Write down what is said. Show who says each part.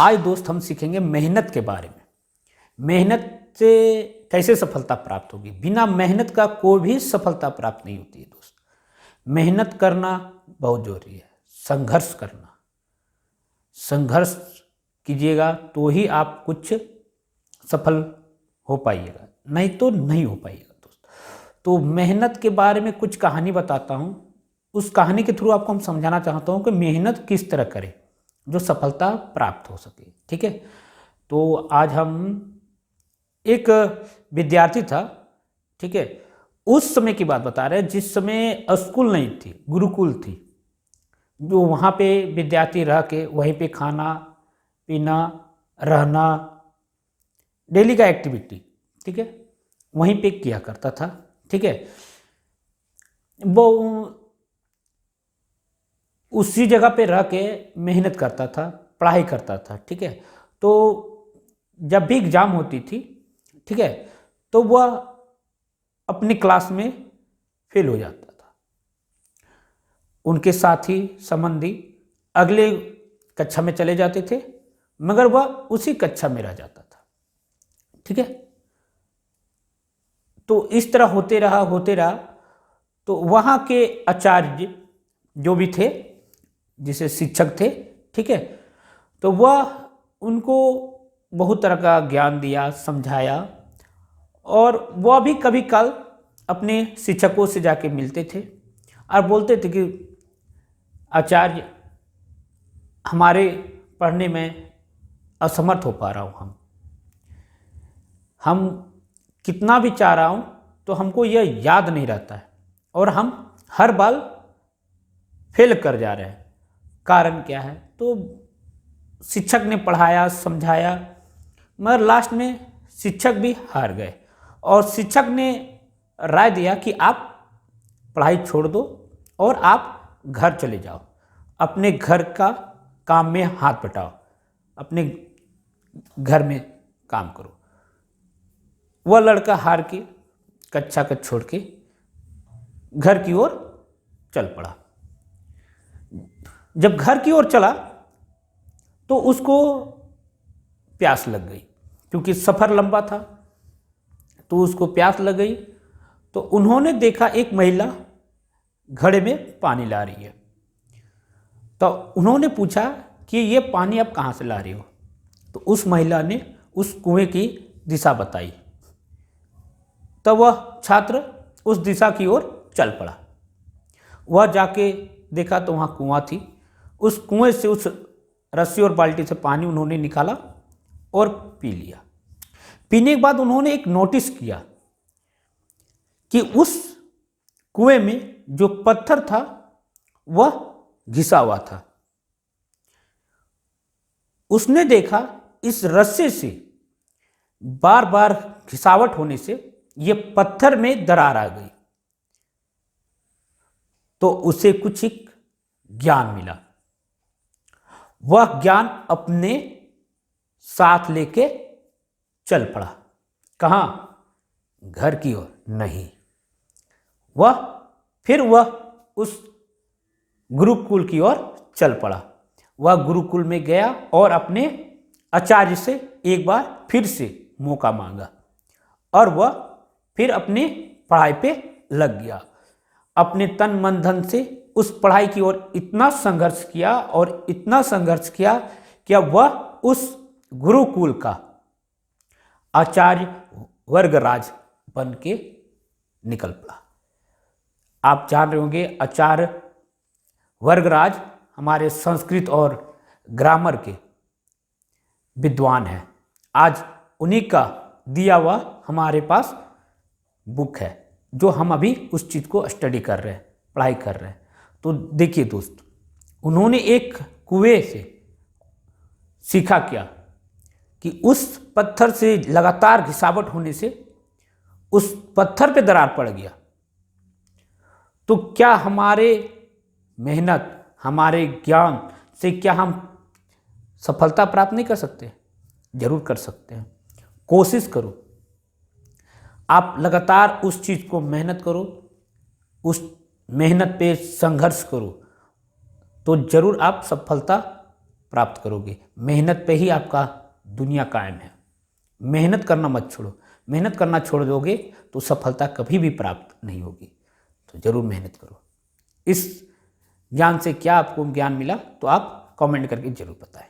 Speaker 1: आज दोस्त हम सीखेंगे मेहनत के बारे में। मेहनत से कैसे सफलता प्राप्त होगी। बिना मेहनत का कोई भी सफलता प्राप्त नहीं होती है दोस्त। मेहनत करना बहुत जरूरी है। संघर्ष करना, संघर्ष कीजिएगा तो ही आप कुछ सफल हो पाइएगा, नहीं तो नहीं हो पाइएगा दोस्त। तो मेहनत के बारे में कुछ कहानी बताता हूँ। उस कहानी के थ्रू आपको हम समझाना चाहता हूँ कि मेहनत किस तरह करें जो सफलता प्राप्त हो सके। ठीक है, तो आज हम एक विद्यार्थी था, ठीक है, उस समय की बात बता रहे हैं जिस समय स्कूल नहीं थी, गुरुकुल थी। जो वहाँ पे विद्यार्थी रह के वहीं पे खाना पीना रहना, डेली का एक्टिविटी, ठीक है, वहीं पे किया करता था। ठीक है, वो उसी जगह पे रह के मेहनत करता था, पढ़ाई करता था। ठीक है, तो जब भी एग्जाम होती थी, ठीक है, तो वह अपनी क्लास में फेल हो जाता था। उनके साथी संबंधी अगले कक्षा में चले जाते थे, मगर वह उसी कक्षा में रह जाता था। ठीक है, तो इस तरह होते रहा। तो वहाँ के आचार्य जो भी थे, जिसे शिक्षक थे, ठीक है, तो वह उनको बहुत तरह का ज्ञान दिया, समझाया। और वह भी कभी कल अपने शिक्षकों से जाके मिलते थे और बोलते थे कि आचार्य, हमारे पढ़ने में असमर्थ हो पा रहा हूँ, हम कितना भी चाह रहा हूँ तो हमको यह याद नहीं रहता है और हम हर बार फेल कर जा रहे हैं। कारण क्या है? तो शिक्षक ने पढ़ाया, समझाया, मगर लास्ट में शिक्षक भी हार गए और शिक्षक ने राय दिया कि आप पढ़ाई छोड़ दो और आप घर चले जाओ, अपने घर का काम में हाथ बटाओ, अपने घर में काम करो। वह लड़का हार के कक्षा को छोड़ के घर की ओर चल पड़ा। जब घर की ओर चला तो उसको प्यास लग गई, क्योंकि सफ़र लंबा था, तो उसको प्यास लग गई। तो उन्होंने देखा एक महिला घड़े में पानी ला रही है। तो उन्होंने पूछा कि ये पानी आप कहाँ से ला रही हो? तो उस महिला ने उस कुएं की दिशा बताई। तब वह छात्र उस दिशा की ओर चल पड़ा। वह जाके देखा तो वहाँ कुआं थी। उस कुएं से उस रस्सी और बाल्टी से पानी उन्होंने निकाला और पी लिया। पीने के बाद उन्होंने एक नोटिस किया कि उस कुएं में जो पत्थर था वह घिसा हुआ था। उसने देखा इस रस्से से बार बार घिसावट होने से ये पत्थर में दरार आ गई। तो उसे कुछ एक ज्ञान मिला। वह ज्ञान अपने साथ लेके चल पड़ा। कहाँ? घर की ओर नहीं। वह उस गुरुकुल की ओर चल पड़ा। वह गुरुकुल में गया और अपने आचार्य से एक बार फिर से मौका मांगा और वह फिर अपने पढ़ाई पे लग गया। अपने तन मन धन से उस पढ़ाई की ओर इतना संघर्ष किया और इतना संघर्ष किया कि अब वह उस गुरुकुल का आचार्य वर्गराज बन के निकल पड़ा। आप जान रहे होंगे, आचार्य वर्गराज हमारे संस्कृत और ग्रामर के विद्वान हैं। आज उन्हीं का दिया हुआ हमारे पास बुक है, जो हम अभी उस चीज़ को स्टडी कर रहे हैं, पढ़ाई कर रहे हैं। तो देखिए दोस्त, उन्होंने एक कुएं से सीखा क्या कि उस पत्थर से लगातार घिसावट होने से उस पत्थर पे दरार पड़ गया। तो क्या हमारे मेहनत, हमारे ज्ञान से क्या हम सफलता प्राप्त नहीं कर सकते? जरूर कर सकते हैं। कोशिश करो, आप लगातार उस चीज़ को मेहनत करो, उस मेहनत पे संघर्ष करो, तो जरूर आप सफलता प्राप्त करोगे। मेहनत पे ही आपका दुनिया कायम है। मेहनत करना मत छोड़ो। मेहनत करना छोड़ दोगे तो सफलता कभी भी प्राप्त नहीं होगी। तो जरूर मेहनत करो। इस ज्ञान से क्या आपको ज्ञान मिला तो आप कमेंट करके जरूर बताएं।